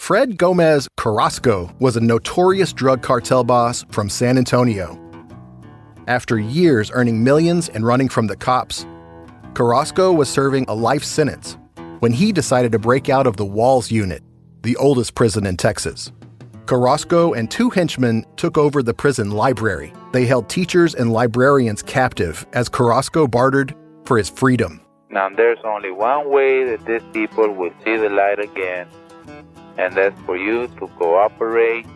Fred Gomez Carrasco was a notorious drug cartel boss from San Antonio. After years earning millions and running from the cops, Carrasco was serving a life sentence when he decided to break out of the Walls Unit, the oldest prison in Texas. Carrasco and two henchmen took over the prison library. They held teachers and librarians captive as Carrasco bartered for his freedom. Now there's only one way that these people will see the light again, and that's for you to cooperate.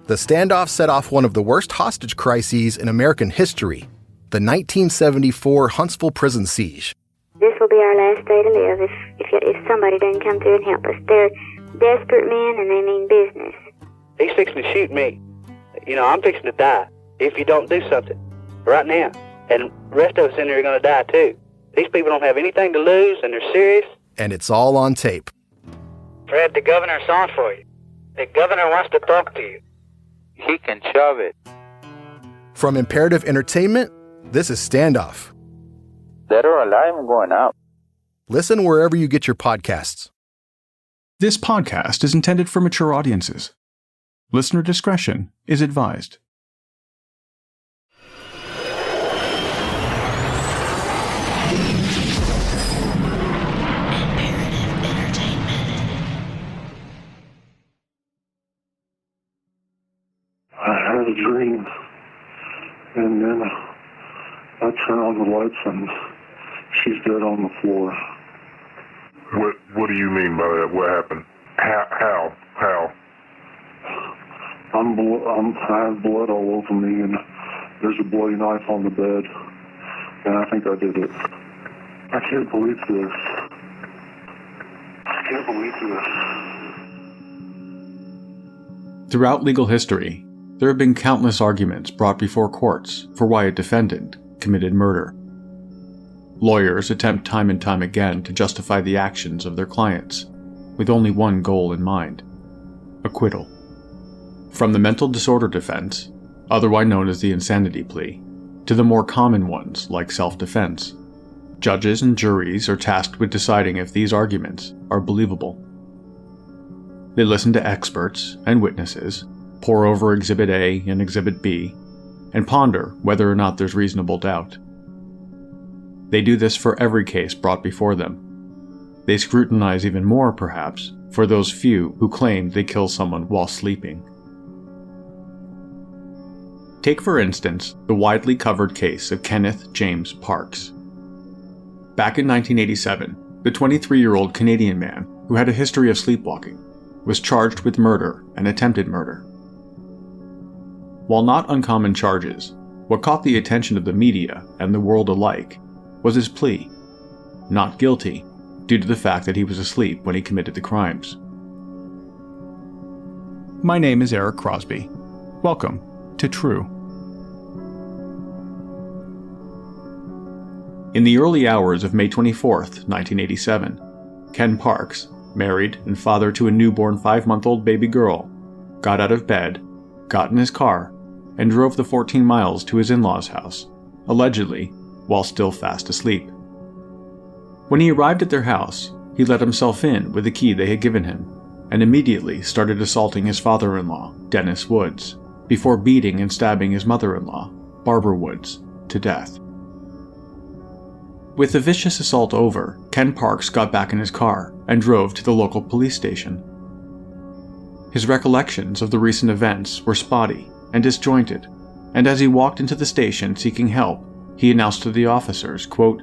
The standoff set off one of the worst hostage crises in American history, the 1974 Huntsville prison siege. This will be our last day to live if somebody doesn't come through and help us. They're desperate men and they mean business. He's fixing to shoot me. I'm fixing to die if you don't do something right now. And the rest of us in there are going to die too. These people don't have anything to lose and they're serious. And it's all on tape. Fred, the governor's on for you. The governor wants to talk to you. He can shove it. From Imperative Entertainment, this is Standoff. Dead or alive, I'm going out. Listen wherever you get your podcasts. This podcast is intended for mature audiences. Listener discretion is advised. I had a dream, and then I turn on the lights and she's dead on the floor. What do you mean by that? What happened? How? I have blood all over me, and there's a bloody knife on the bed, and I think I did it. I can't believe this. I can't believe this. Throughout legal history, there have been countless arguments brought before courts for why a defendant committed murder. Lawyers attempt time and time again to justify the actions of their clients, with only one goal in mind: acquittal. From the mental disorder defense, otherwise known as the insanity plea, to the more common ones like self-defense, judges and juries are tasked with deciding if these arguments are believable. They listen to experts and witnesses, pore over Exhibit A and Exhibit B, and ponder whether or not there's reasonable doubt. They do this for every case brought before them. They scrutinize even more, perhaps, for those few who claim they kill someone while sleeping. Take, for instance, the widely covered case of Kenneth James Parks. Back in 1987, the 23-year-old Canadian man who had a history of sleepwalking was charged with murder and attempted murder. While not uncommon charges, what caught the attention of the media and the world alike was his plea: not guilty, due to the fact that he was asleep when he committed the crimes. My name is Eric Crosby. Welcome to True. In the early hours of May 24th, 1987, Ken Parks, married and father to a newborn 5-month-old baby girl, got out of bed, got in his car, and drove the 14 miles to his in-laws' house, allegedly while still fast asleep. When he arrived at their house, he let himself in with the key they had given him, and immediately started assaulting his father-in-law, Dennis Woods, before beating and stabbing his mother-in-law, Barbara Woods, to death. With the vicious assault over, Ken Parks got back in his car and drove to the local police station. His recollections of the recent events were spotty and disjointed, and as he walked into the station seeking help, he announced to the officers, quote,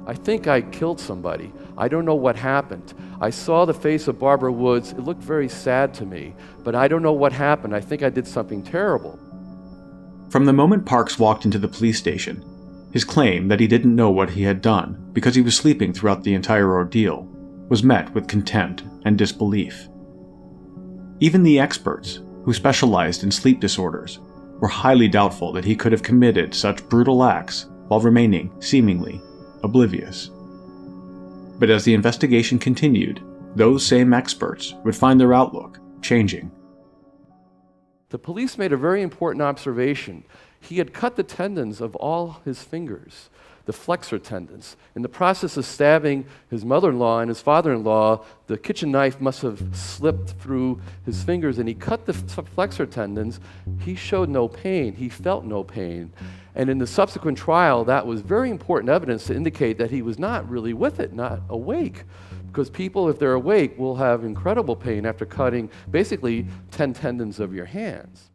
"I think I killed somebody. I don't know what happened. I saw the face of Barbara Woods. It looked very sad to me, but I don't know what happened. I think I did something terrible." From the moment Parks walked into the police station, his claim that he didn't know what he had done because he was sleeping throughout the entire ordeal was met with contempt and disbelief. Even the experts, who specialized in sleep disorders, were highly doubtful that he could have committed such brutal acts while remaining, seemingly, oblivious. But as the investigation continued, those same experts would find their outlook changing. The police made a very important observation. He had cut the tendons of all his fingers. the flexor tendons. In the process of stabbing his mother-in-law and his father-in-law, the kitchen knife must have slipped through his fingers and he cut the flexor tendons. He showed no pain. He felt no pain. And in the subsequent trial, that was very important evidence to indicate that he was not really with it, not awake. Because people, if they're awake, will have incredible pain after cutting basically 10 tendons of your hands.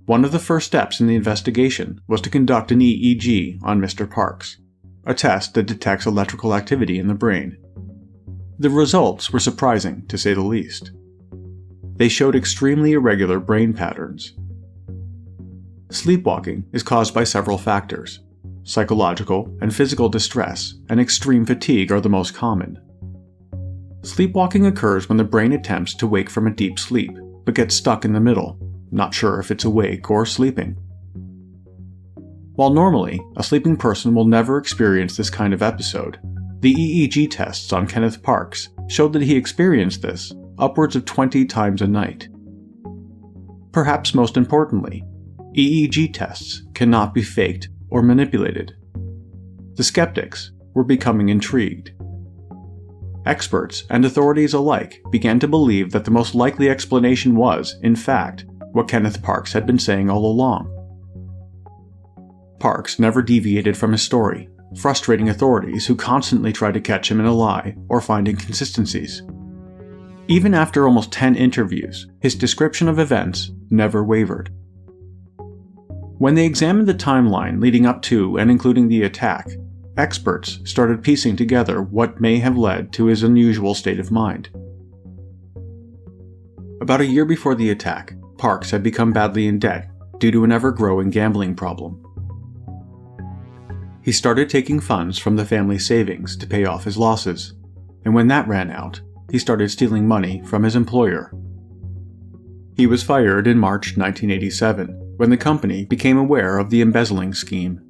One of the first steps in the investigation was to conduct an EEG on Mr. Parks, a test that detects electrical activity in the brain. The results were surprising, to say the least. They showed extremely irregular brain patterns. Sleepwalking is caused by several factors. Psychological and physical distress and extreme fatigue are the most common. Sleepwalking occurs when the brain attempts to wake from a deep sleep, but gets stuck in the middle, not sure if it's awake or sleeping. While normally, a sleeping person will never experience this kind of episode, the EEG tests on Kenneth Parks showed that he experienced this upwards of 20 times a night. Perhaps most importantly, EEG tests cannot be faked or manipulated. The skeptics were becoming intrigued. Experts and authorities alike began to believe that the most likely explanation was, in fact, what Kenneth Parks had been saying all along. Parks never deviated from his story, frustrating authorities who constantly tried to catch him in a lie or find inconsistencies. Even after almost 10 interviews, his description of events never wavered. When they examined the timeline leading up to and including the attack, experts started piecing together what may have led to his unusual state of mind. About a year before the attack, Parks had become badly in debt due to an ever-growing gambling problem. He started taking funds from the family savings to pay off his losses, and when that ran out, he started stealing money from his employer. He was fired in March 1987, when the company became aware of the embezzling scheme.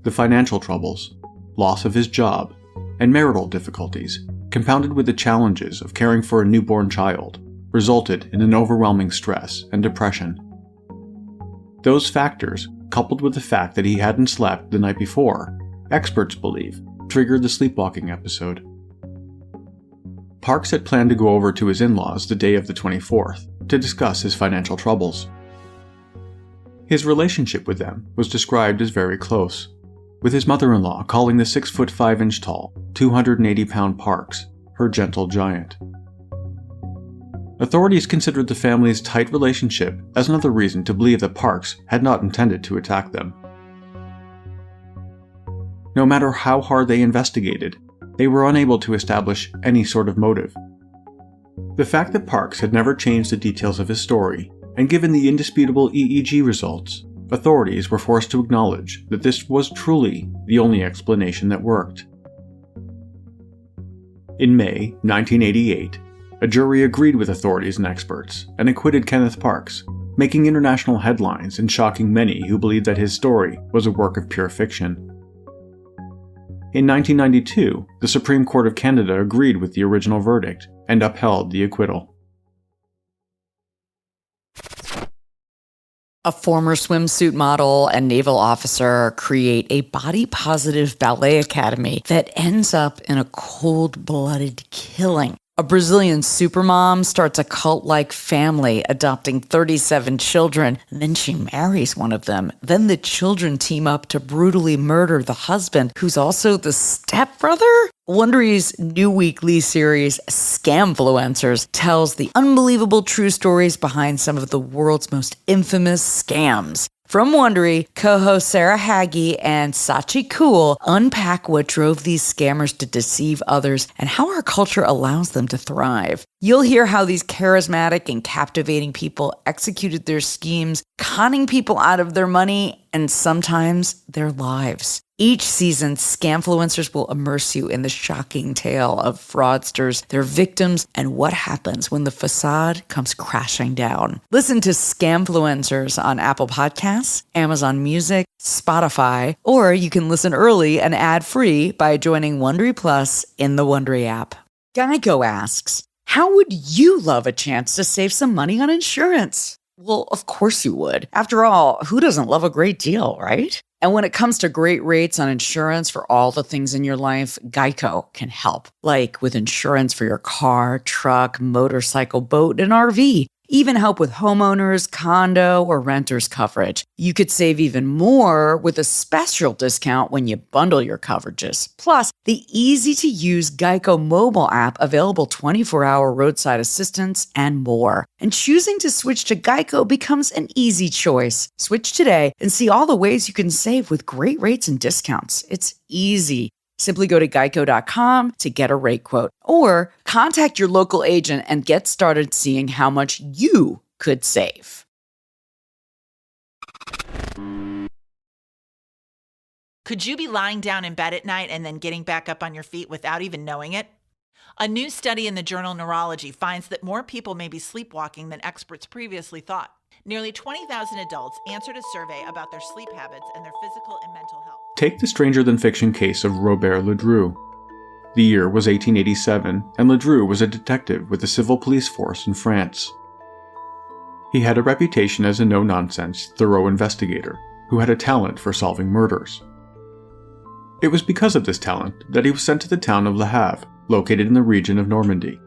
The financial troubles, loss of his job, and marital difficulties, compounded with the challenges of caring for a newborn child, resulted in an overwhelming stress and depression. Those factors, coupled with the fact that he hadn't slept the night before, experts believe, triggered the sleepwalking episode. Parks had planned to go over to his in-laws the day of the 24th to discuss his financial troubles. His relationship with them was described as very close, with his mother-in-law calling the 6'5" tall, 280-pound Parks her gentle giant. Authorities considered the family's tight relationship as another reason to believe that Parks had not intended to attack them. No matter how hard they investigated, they were unable to establish any sort of motive. The fact that Parks had never changed the details of his story, and given the indisputable EEG results, authorities were forced to acknowledge that this was truly the only explanation that worked. In May 1988, a jury agreed with authorities and experts and acquitted Kenneth Parks, making international headlines and shocking many who believed that his story was a work of pure fiction. In 1992, the Supreme Court of Canada agreed with the original verdict and upheld the acquittal. A former swimsuit model and naval officer create a body-positive ballet academy that ends up in a cold-blooded killing. A Brazilian supermom starts a cult-like family, adopting 37 children. Then she marries one of them. Then the children team up to brutally murder the husband, who's also the stepbrother? Wondery's new weekly series, Scamfluencers, tells the unbelievable true stories behind some of the world's most infamous scams. From Wondery, co-hosts Sarah Hagee and Sachi Cool unpack what drove these scammers to deceive others and how our culture allows them to thrive. You'll hear how these charismatic and captivating people executed their schemes, conning people out of their money and sometimes their lives. Each season, Scamfluencers will immerse you in the shocking tale of fraudsters, their victims, and what happens when the facade comes crashing down. Listen to Scamfluencers on Apple Podcasts, Amazon Music, Spotify, or you can listen early and ad-free by joining Wondery Plus in the Wondery app. Geico asks, how would you love a chance to save some money on insurance? Well, of course you would. After all, who doesn't love a great deal, right? And when it comes to great rates on insurance for all the things in your life, Geico can help. Like with insurance for your car, truck, motorcycle, boat, and RV. Even help with homeowners, condo, or renters coverage. You could save even more with a special discount when you bundle your coverages. Plus, the easy-to-use Geico mobile app available 24-hour roadside assistance and more. And choosing to switch to Geico becomes an easy choice. Switch today and see all the ways you can save with great rates and discounts. It's easy. Simply go to geico.com to get a rate quote or contact your local agent and get started seeing how much you could save. Could you be lying down in bed at night and then getting back up on your feet without even knowing it? A new study in the journal Neurology finds that more people may be sleepwalking than experts previously thought. Nearly 20,000 adults answered a survey about their sleep habits and their physical and mental health. Take the stranger-than-fiction case of Robert Ledru. The year was 1887, and Ledru was a detective with the civil police force in France. He had a reputation as a no-nonsense, thorough investigator who had a talent for solving murders. It was because of this talent that he was sent to the town of Le Havre, located in the region of Normandy.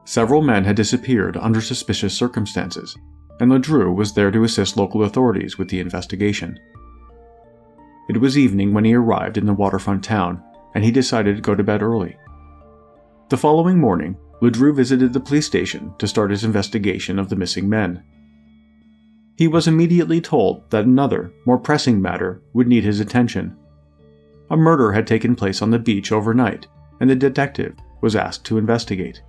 Several men had disappeared under suspicious circumstances, and Ledru was there to assist local authorities with the investigation. It was evening when he arrived in the waterfront town, and he decided to go to bed early. The following morning, Ledru visited the police station to start his investigation of the missing men. He was immediately told that another, more pressing matter would need his attention. A murder had taken place on the beach overnight, and the detective was asked to investigate.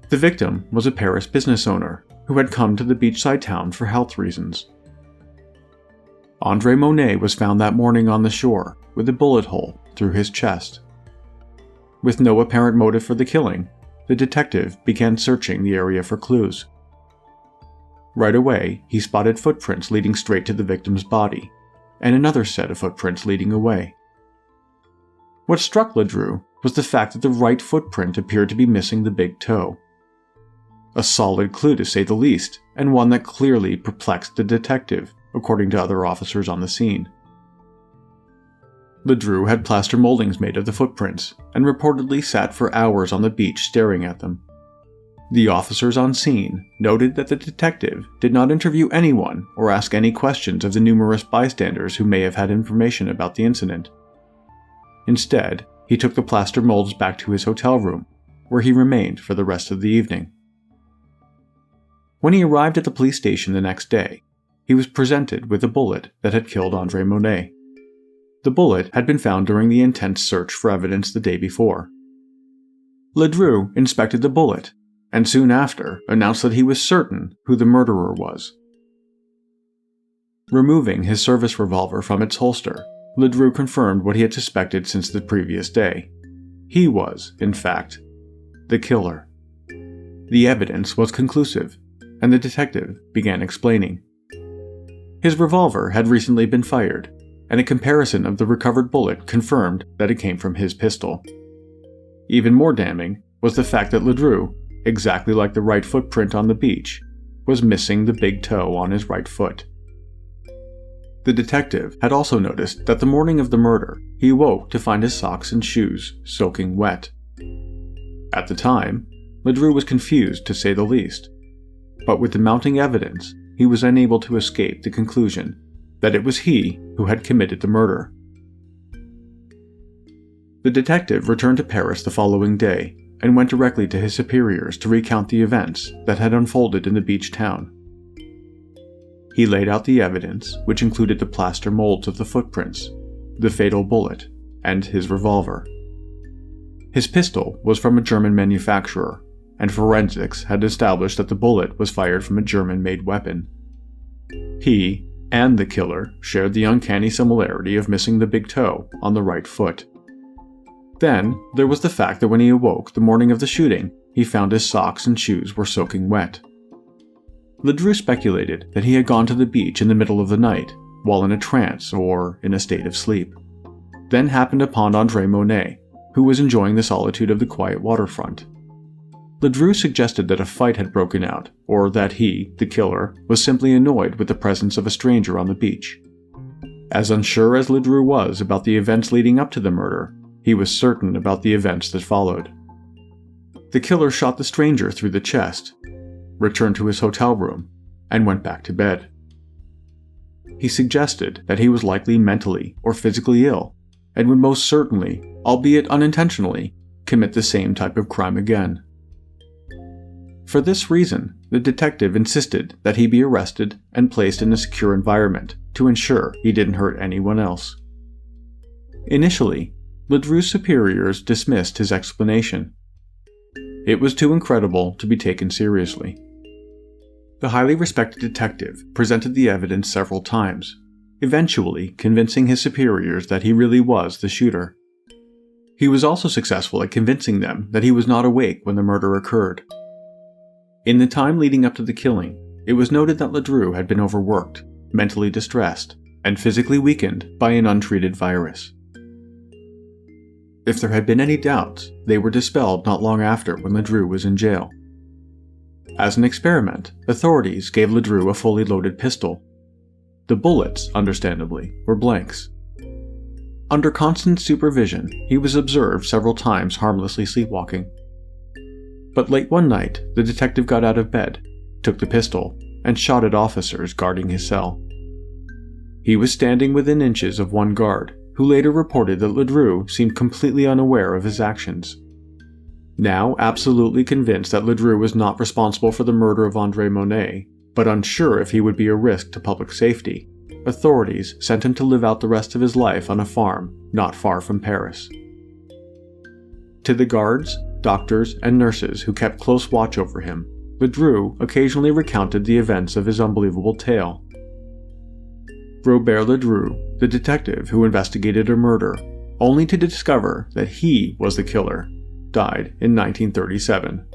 The victim was a Paris business owner who had come to the beachside town for health reasons. André Monet was found that morning on the shore with a bullet hole through his chest. With no apparent motive for the killing, the detective began searching the area for clues. Right away, he spotted footprints leading straight to the victim's body, and another set of footprints leading away. What struck Ledru was the fact that the right footprint appeared to be missing the big toe. A solid clue to say the least, and one that clearly perplexed the detective, according to other officers on the scene. Ledru had plaster moldings made of the footprints, and reportedly sat for hours on the beach staring at them. The officers on scene noted that the detective did not interview anyone or ask any questions of the numerous bystanders who may have had information about the incident. Instead, he took the plaster molds back to his hotel room, where he remained for the rest of the evening. When he arrived at the police station the next day, he was presented with a bullet that had killed André Monet. The bullet had been found during the intense search for evidence the day before. Ledru inspected the bullet, and soon after announced that he was certain who the murderer was. Removing his service revolver from its holster, Ledru confirmed what he had suspected since the previous day. He was, in fact, the killer. The evidence was conclusive, and the detective began explaining. His revolver had recently been fired, and a comparison of the recovered bullet confirmed that it came from his pistol. Even more damning was the fact that Ledru, exactly like the right footprint on the beach, was missing the big toe on his right foot. The detective had also noticed that the morning of the murder, he awoke to find his socks and shoes soaking wet. At the time, Ledru was confused to say the least, but with the mounting evidence, he was unable to escape the conclusion that it was he who had committed the murder. The detective returned to Paris the following day and went directly to his superiors to recount the events that had unfolded in the beach town. He laid out the evidence, which included the plaster molds of the footprints, the fatal bullet, and his revolver. His pistol was from a German manufacturer, and forensics had established that the bullet was fired from a German-made weapon. He and the killer shared the uncanny similarity of missing the big toe on the right foot. Then, there was the fact that when he awoke the morning of the shooting, he found his socks and shoes were soaking wet. Ledru speculated that he had gone to the beach in the middle of the night, while in a trance or in a state of sleep, then happened upon André Monet, who was enjoying the solitude of the quiet waterfront. LeDrew suggested that a fight had broken out, or that he, the killer, was simply annoyed with the presence of a stranger on the beach. As unsure as LeDrew was about the events leading up to the murder, he was certain about the events that followed. The killer shot the stranger through the chest, returned to his hotel room, and went back to bed. He suggested that he was likely mentally or physically ill, and would most certainly, albeit unintentionally, commit the same type of crime again. For this reason, the detective insisted that he be arrested and placed in a secure environment to ensure he didn't hurt anyone else. Initially, LeDrew's superiors dismissed his explanation. It was too incredible to be taken seriously. The highly respected detective presented the evidence several times, eventually convincing his superiors that he really was the shooter. He was also successful at convincing them that he was not awake when the murder occurred. In the time leading up to the killing, it was noted that LeDrew had been overworked, mentally distressed, and physically weakened by an untreated virus. If there had been any doubts, they were dispelled not long after when LeDrew was in jail. As an experiment, authorities gave LeDrew a fully loaded pistol. The bullets, understandably, were blanks. Under constant supervision, he was observed several times harmlessly sleepwalking. But late one night, the detective got out of bed, took the pistol, and shot at officers guarding his cell. He was standing within inches of one guard, who later reported that LeDrew seemed completely unaware of his actions. Now absolutely convinced that LeDrew was not responsible for the murder of Andre Monet, but unsure if he would be a risk to public safety, authorities sent him to live out the rest of his life on a farm not far from Paris. To the guards, doctors, and nurses who kept close watch over him, LeDrew occasionally recounted the events of his unbelievable tale. Robert LeDrew, the detective who investigated a murder, only to discover that he was the killer, died in 1937.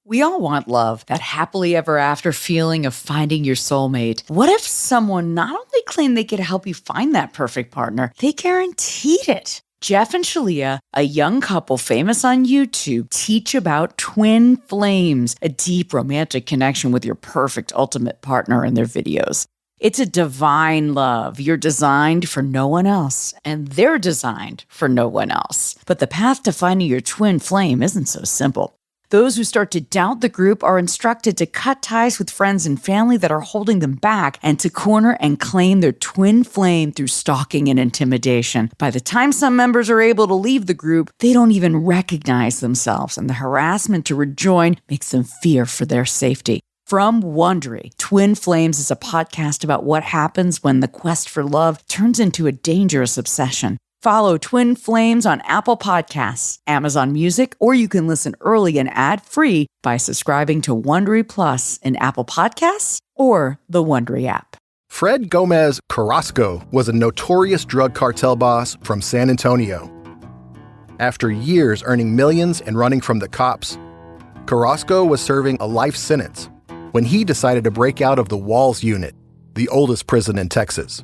We all want love, that happily ever after feeling of finding your soulmate. What if someone not only claimed they could help you find that perfect partner, they guaranteed it? Jeff and Shalia, a young couple famous on YouTube, teach about twin flames, a deep romantic connection with your perfect ultimate partner in their videos. It's a divine love. You're designed for no one else, and they're designed for no one else. But the path to finding your twin flame isn't so simple. Those who start to doubt the group are instructed to cut ties with friends and family that are holding them back and to corner and claim their twin flame through stalking and intimidation. By the time some members are able to leave the group, they don't even recognize themselves, and the harassment to rejoin makes them fear for their safety. From Wondery, Twin Flames is a podcast about what happens when the quest for love turns into a dangerous obsession. Follow Twin Flames on Apple Podcasts, Amazon Music, or you can listen early and ad-free by subscribing to Wondery Plus in Apple Podcasts or the Wondery app. Fred Gomez Carrasco was a notorious drug cartel boss from San Antonio. After years earning millions and running from the cops, Carrasco was serving a life sentence when he decided to break out of the Walls Unit, the oldest prison in Texas.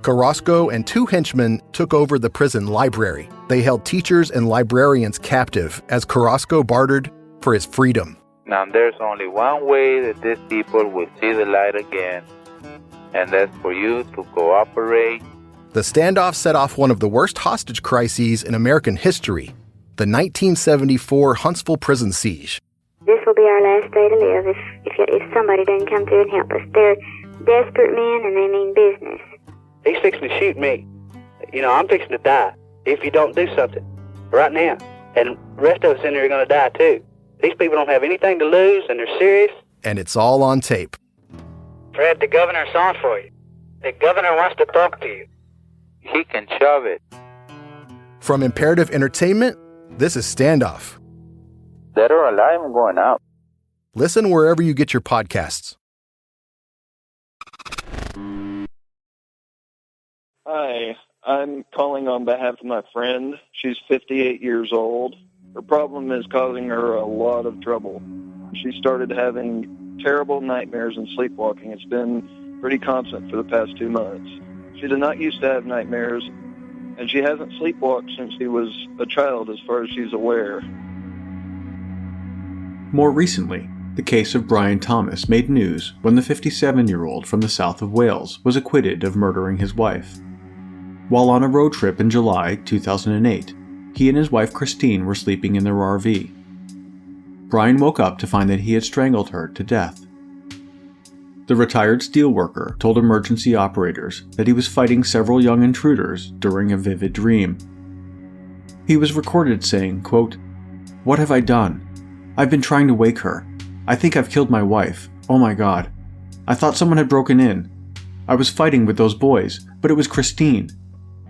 Carrasco and two henchmen took over the prison library. They held teachers and librarians captive as Carrasco bartered for his freedom. Now there's only one way that these people will see the light again, and that's for you to cooperate. The standoff set off one of the worst hostage crises in American history, the 1974 Huntsville prison siege. This will be our last day to live if somebody doesn't come through and help us. They're desperate men and they mean business. He's fixing to shoot me. I'm fixing to die if you don't do something right now. And the rest of us in here are going to die too. These people don't have anything to lose and they're serious. And it's all on tape. Fred, the governor's on for you. The governor wants to talk to you. He can shove it. From Imperative Entertainment, this is Standoff. Dead or alive, I'm going out. Listen wherever you get your podcasts. Hi, I'm calling on behalf of my friend. She's 58 years old. Her problem is causing her a lot of trouble. She started having terrible nightmares and sleepwalking. It's been pretty constant for the past 2 months. She did not used to have nightmares, and she hasn't sleepwalked since she was a child as far as she's aware. More recently, the case of Brian Thomas made news when the 57-year-old from the south of Wales was acquitted of murdering his wife. While on a road trip in July 2008, he and his wife Christine were sleeping in their RV. Brian woke up to find that he had strangled her to death. The retired steelworker told emergency operators that he was fighting several young intruders during a vivid dream. He was recorded saying, quote, "What have I done? I've been trying to wake her. I think I've killed my wife. Oh my God. I thought someone had broken in. I was fighting with those boys, but it was Christine.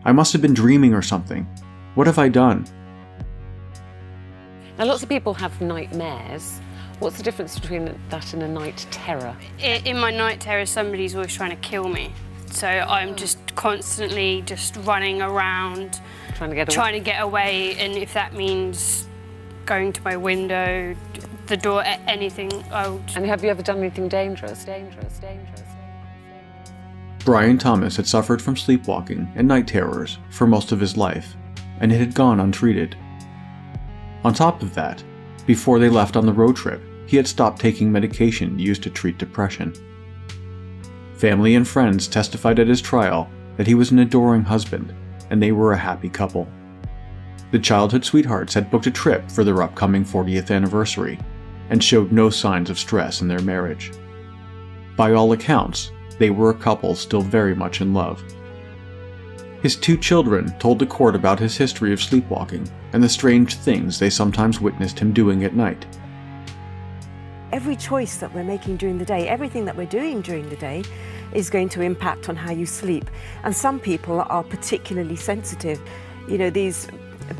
I must have been dreaming or something. What have I done?" Now, lots of people have nightmares. What's the difference between that and a night terror? In my night terror, somebody's always trying to kill me. So I'm just constantly just running around, Trying to get away, and if that means going to my window, the door, anything, And have you ever done anything dangerous? Brian Thomas had suffered from sleepwalking and night terrors for most of his life, and it had gone untreated. On top of that, before they left on the road trip, he had stopped taking medication used to treat depression. Family and friends testified at his trial that he was an adoring husband, and they were a happy couple. The childhood sweethearts had booked a trip for their upcoming 40th anniversary, and showed no signs of stress in their marriage. By all accounts, they were a couple still very much in love. His 2 children told the court about his history of sleepwalking and the strange things they sometimes witnessed him doing at night. Every choice that we're making during the day, everything that we're doing during the day, is going to impact on how you sleep. And some people are particularly sensitive. You know, these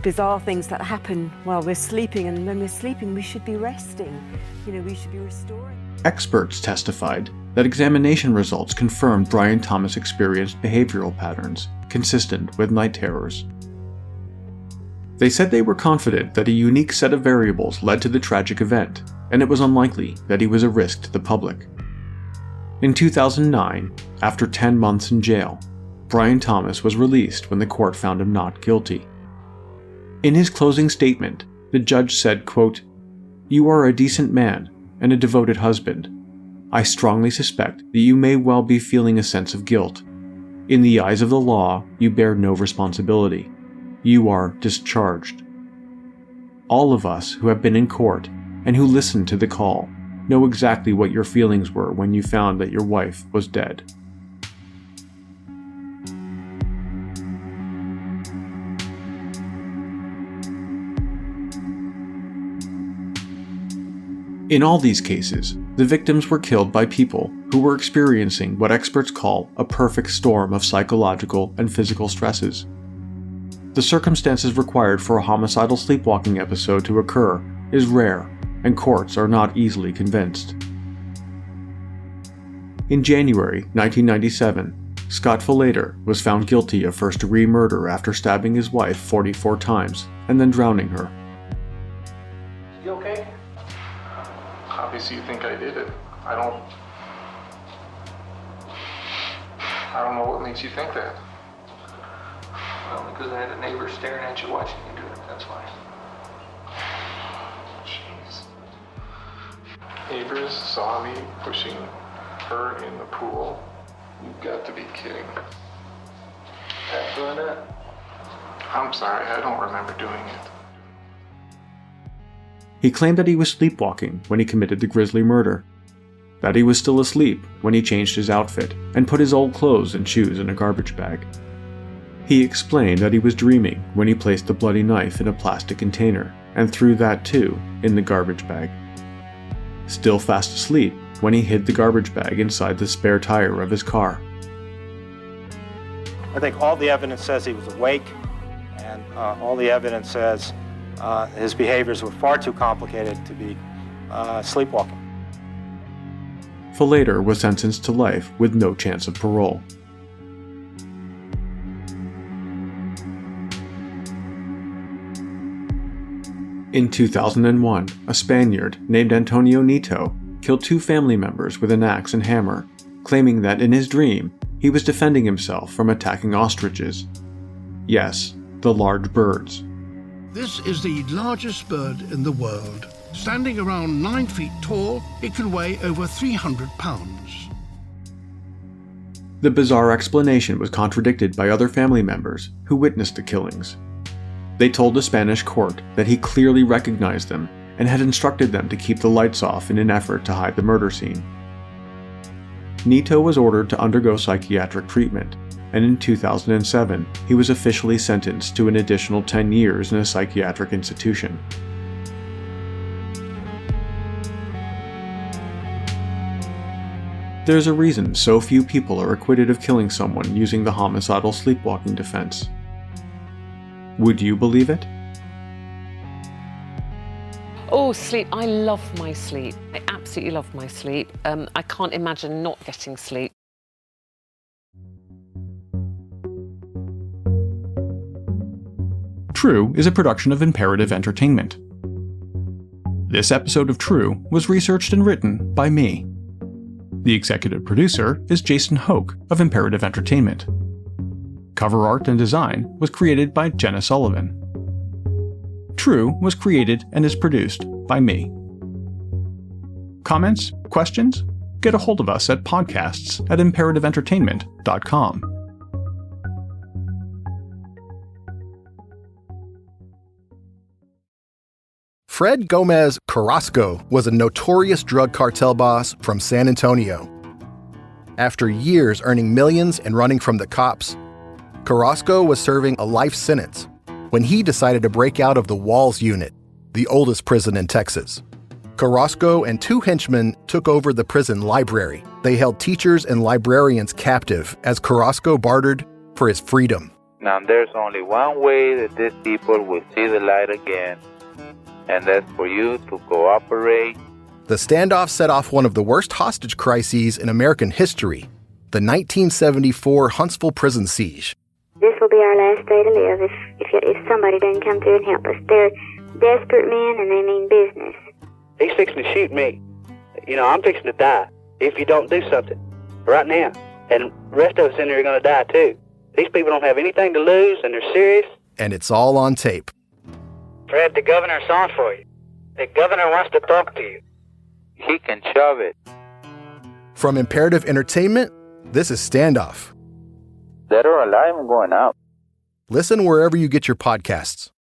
bizarre things that happen while we're sleeping, and when we're sleeping, we should be resting. You know, we should be restoring. Experts testified that examination results confirmed Brian Thomas experienced behavioral patterns consistent with night terrors. They said they were confident that a unique set of variables led to the tragic event, and it was unlikely that he was a risk to the public. In 2009, after 10 months in jail, Brian Thomas was released when the court found him not guilty. In his closing statement, the judge said, quote, "You are a decent man and a devoted husband. I strongly suspect that you may well be feeling a sense of guilt. In the eyes of the law, you bear no responsibility. You are discharged." All of us who have been in court and who listened to the call know exactly what your feelings were when you found that your wife was dead. In all these cases, the victims were killed by people who were experiencing what experts call a perfect storm of psychological and physical stresses. The circumstances required for a homicidal sleepwalking episode to occur is rare, and courts are not easily convinced. In January 1997, Scott Falater was found guilty of first-degree murder after stabbing his wife 44 times and then drowning her. You okay? Obviously you think I did it. I don't know what makes you think that. Well, because I had a neighbor staring at you watching you do it, that's why. Jeez. Neighbors saw me pushing her in the pool. You've got to be kidding. Back doing that? I'm sorry, I don't remember doing it. He claimed that he was sleepwalking when he committed the grisly murder, that he was still asleep when he changed his outfit and put his old clothes and shoes in a garbage bag. He explained that he was dreaming when he placed the bloody knife in a plastic container and threw that too in the garbage bag. Still fast asleep when he hid the garbage bag inside the spare tire of his car. I think all the evidence says he was awake, and all the evidence says his behaviors were far too complicated to be sleepwalking. Falater was sentenced to life with no chance of parole. In 2001, a Spaniard named Antonio Nieto killed 2 family members with an axe and hammer, claiming that in his dream, he was defending himself from attacking ostriches. Yes, the large birds. This is the largest bird in the world. Standing around 9 feet tall, it can weigh over 300 pounds. The bizarre explanation was contradicted by other family members who witnessed the killings. They told the Spanish court that he clearly recognized them and had instructed them to keep the lights off in an effort to hide the murder scene. Nito was ordered to undergo psychiatric treatment, and in 2007, he was officially sentenced to an additional 10 years in a psychiatric institution. There's a reason so few people are acquitted of killing someone using the homicidal sleepwalking defense. Would you believe it? Oh, sleep. I love my sleep. I absolutely love my sleep. I can't imagine not getting sleep. True is a production of Imperative Entertainment. This episode of True was researched and written by me. The executive producer is Jason Hoke of Imperative Entertainment. Cover art and design was created by Jenna Sullivan. True was created and is produced by me. Comments? Questions? Get a hold of us at podcasts@imperativeentertainment.com. Fred Gomez Carrasco was a notorious drug cartel boss from San Antonio. After years earning millions and running from the cops, Carrasco was serving a life sentence when he decided to break out of the Walls Unit, the oldest prison in Texas. Carrasco and 2 henchmen took over the prison library. They held teachers and librarians captive as Carrasco bartered for his freedom. Now there's only one way that these people will see the light again, and that's for you to cooperate. The standoff set off one of the worst hostage crises in American history, the 1974 Huntsville prison siege. This will be our last day to live if somebody doesn't come through and help us. They're desperate men and they mean business. He's fixing to shoot me. You know, I'm fixing to die if you don't do something right now. And the rest of us in here are going to die too. These people don't have anything to lose and they're serious. And it's all on tape. Fred, the governor's on for you. The governor wants to talk to you. He can shove it. From Imperative Entertainment, this is Standoff. Dead or alive, I'm going out. Listen wherever you get your podcasts.